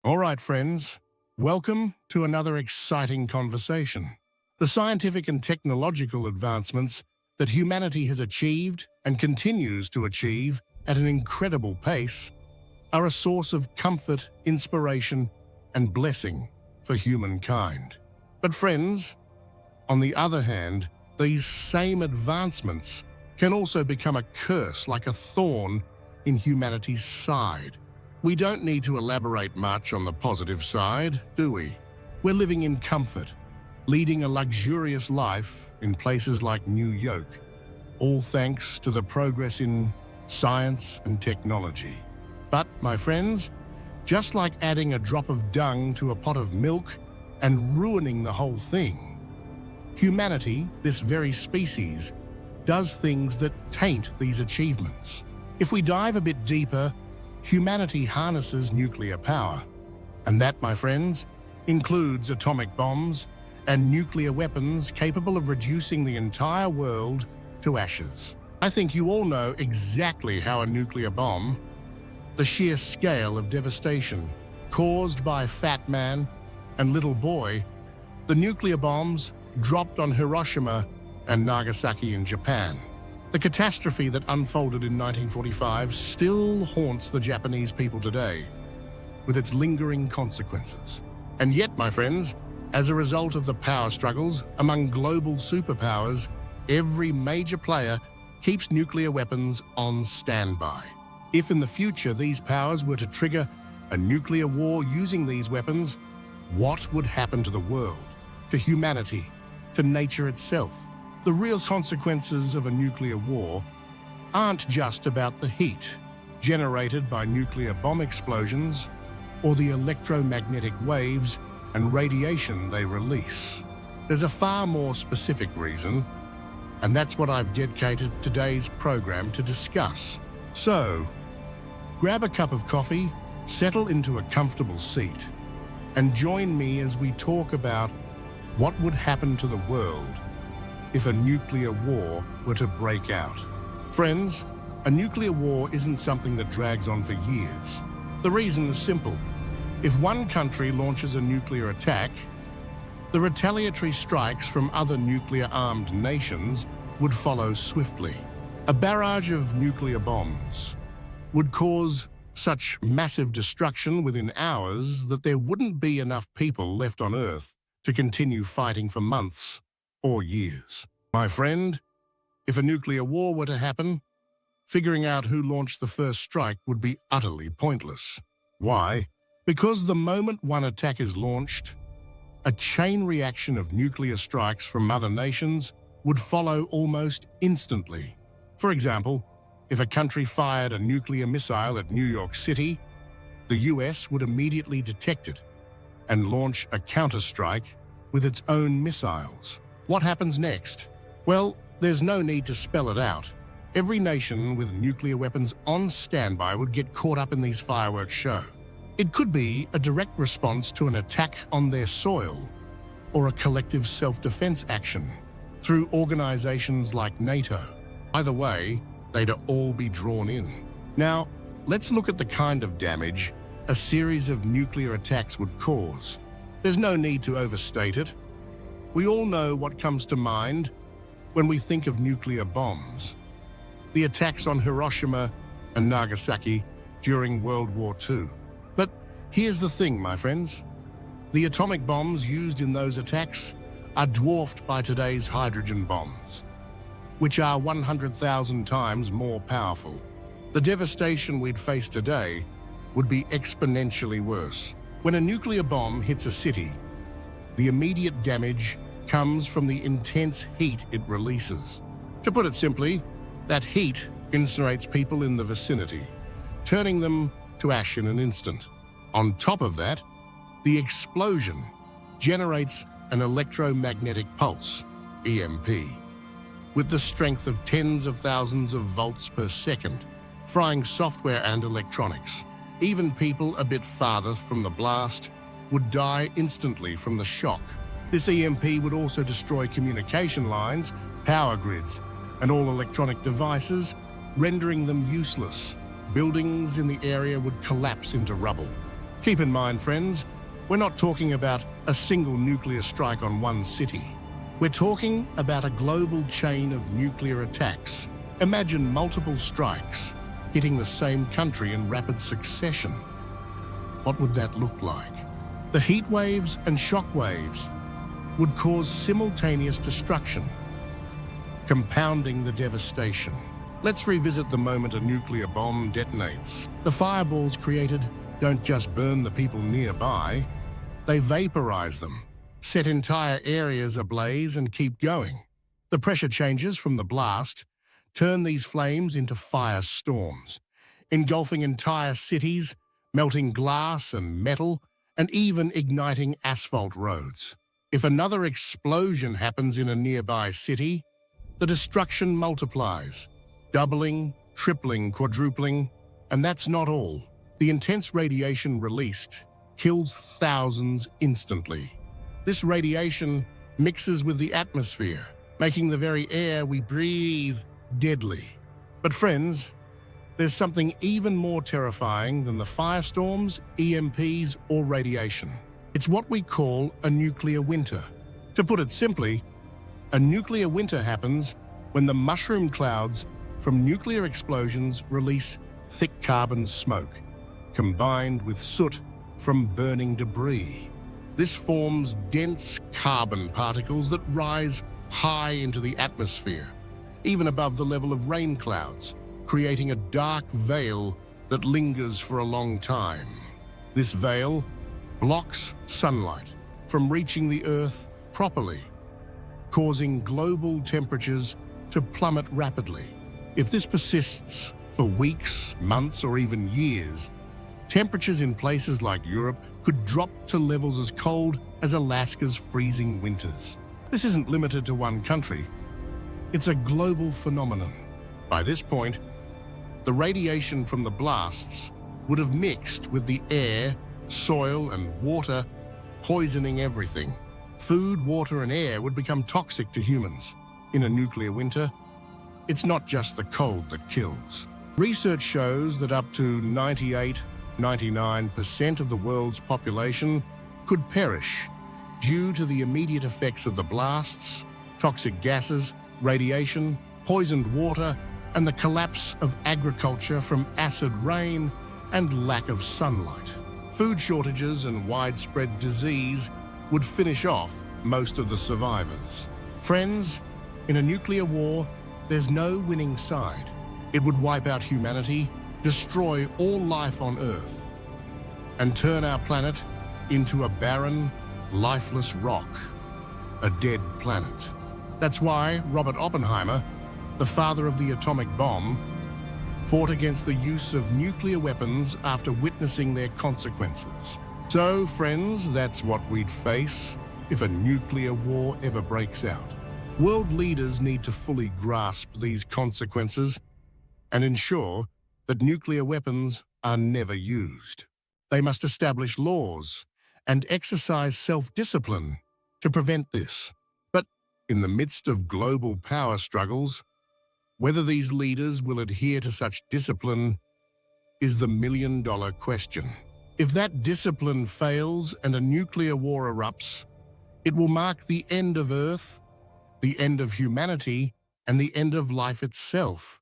All right, friends, welcome to another exciting conversation. The scientific and technological advancements that humanity has achieved and continues to achieve at an incredible pace are a source of comfort, inspiration, and blessing for humankind. But friends, on the other hand, these same advancements can also become a curse, like a thorn in humanity's side. We don't need to elaborate much on the positive side, do we? We're living in comfort, leading a luxurious life in places like New York, all thanks to the progress in science and technology. But, my friends, just like adding a drop of dung to a pot of milk and ruining the whole thing, humanity, this very species, does things that taint these achievements. If we dive a bit deeper, humanity harnesses nuclear power. And that, my friends, includes atomic bombs and nuclear weapons capable of reducing the entire world to ashes. I think you all know exactly how a nuclear bomb, the sheer scale of devastation caused by Fat Man and Little Boy, the nuclear bombs dropped on Hiroshima and Nagasaki in Japan. The catastrophe that unfolded in 1945 still haunts the Japanese people today, with its lingering consequences. And yet, my friends, as a result of the power struggles among global superpowers, every major player keeps nuclear weapons on standby. If in the future these powers were to trigger a nuclear war using these weapons, what would happen to the world, to humanity, to nature itself? The real consequences of a nuclear war aren't just about the heat generated by nuclear bomb explosions or the electromagnetic waves and radiation they release. There's a far more specific reason, and that's what I've dedicated today's program to discuss. So, grab a cup of coffee, settle into a comfortable seat, and join me as we talk about what would happen to the world if a nuclear war were to break out. Friends, a nuclear war isn't something that drags on for years. The reason is simple. If one country launches a nuclear attack, the retaliatory strikes from other nuclear-armed nations would follow swiftly. A barrage of nuclear bombs would cause such massive destruction within hours that there wouldn't be enough people left on Earth to continue fighting for months or years. My friend, if a nuclear war were to happen, figuring out who launched the first strike would be utterly pointless. Why? Because the moment one attack is launched, a chain reaction of nuclear strikes from other nations would follow almost instantly. For example, if a country fired a nuclear missile at New York City, the US would immediately detect it and launch a counterstrike with its own missiles. What happens next? Well, there's no need to spell it out. Every nation with nuclear weapons on standby would get caught up in these fireworks show. It could be a direct response to an attack on their soil, or a collective self-defense action through organizations like NATO. Either way, they'd all be drawn in. Now, let's look at the kind of damage a series of nuclear attacks would cause. There's no need to overstate it. We all know what comes to mind when we think of nuclear bombs. The attacks on Hiroshima and Nagasaki during World War II. But here's the thing, my friends. The atomic bombs used in those attacks are dwarfed by today's hydrogen bombs, which are 100,000 times more powerful. The devastation we'd face today would be exponentially worse. When a nuclear bomb hits a city, the immediate damage comes from the intense heat it releases. To put it simply, that heat incinerates people in the vicinity, turning them to ash in an instant. On top of that, the explosion generates an electromagnetic pulse, EMP, with the strength of tens of thousands of volts per second, frying software and electronics. Even people a bit farther from the blast would die instantly from the shock. This EMP would also destroy communication lines, power grids, and all electronic devices, rendering them useless. Buildings in the area would collapse into rubble. Keep in mind, friends, we're not talking about a single nuclear strike on one city. We're talking about a global chain of nuclear attacks. Imagine multiple strikes hitting the same country in rapid succession. What would that look like? The heat waves and shock waves would cause simultaneous destruction, compounding the devastation. Let's revisit the moment a nuclear bomb detonates. The fireballs created don't just burn the people nearby, they vaporize them, set entire areas ablaze and keep going. The pressure changes from the blast turn these flames into firestorms, engulfing entire cities, melting glass and metal, and even igniting asphalt roads. If another explosion happens in a nearby city, the destruction multiplies, doubling, tripling, quadrupling, and that's not all. The intense radiation released kills thousands instantly. This radiation mixes with the atmosphere, making the very air we breathe deadly. But friends, there's something even more terrifying than the firestorms, EMPs, or radiation. It's what we call a nuclear winter. To put it simply, a nuclear winter happens when the mushroom clouds from nuclear explosions release thick carbon smoke, combined with soot from burning debris. This forms dense carbon particles that rise high into the atmosphere, even above the level of rain clouds, creating a dark veil that lingers for a long time. This veil blocks sunlight from reaching the Earth properly, causing global temperatures to plummet rapidly. If this persists for weeks, months, or even years, temperatures in places like Europe could drop to levels as cold as Alaska's freezing winters. This isn't limited to one country. It's a global phenomenon. By this point, the radiation from the blasts would have mixed with the air, soil, and water, poisoning everything. Food, water, and air would become toxic to humans. In a nuclear winter, it's not just the cold that kills. Research shows that up to 99% of the world's population could perish due to the immediate effects of the blasts, toxic gases, radiation, poisoned water, and the collapse of agriculture from acid rain and lack of sunlight. Food shortages and widespread disease would finish off most of the survivors. Friends, in a nuclear war, there's no winning side. It would wipe out humanity, destroy all life on Earth, and turn our planet into a barren, lifeless rock, a dead planet. That's why Robert Oppenheimer, the father of the atomic bomb, fought against the use of nuclear weapons after witnessing their consequences. So, friends, that's what we'd face if a nuclear war ever breaks out. World leaders need to fully grasp these consequences and ensure that nuclear weapons are never used. They must establish laws and exercise self-discipline to prevent this. But in the midst of global power struggles, whether these leaders will adhere to such discipline is the million-dollar question. If that discipline fails and a nuclear war erupts, it will mark the end of Earth, the end of humanity, and the end of life itself.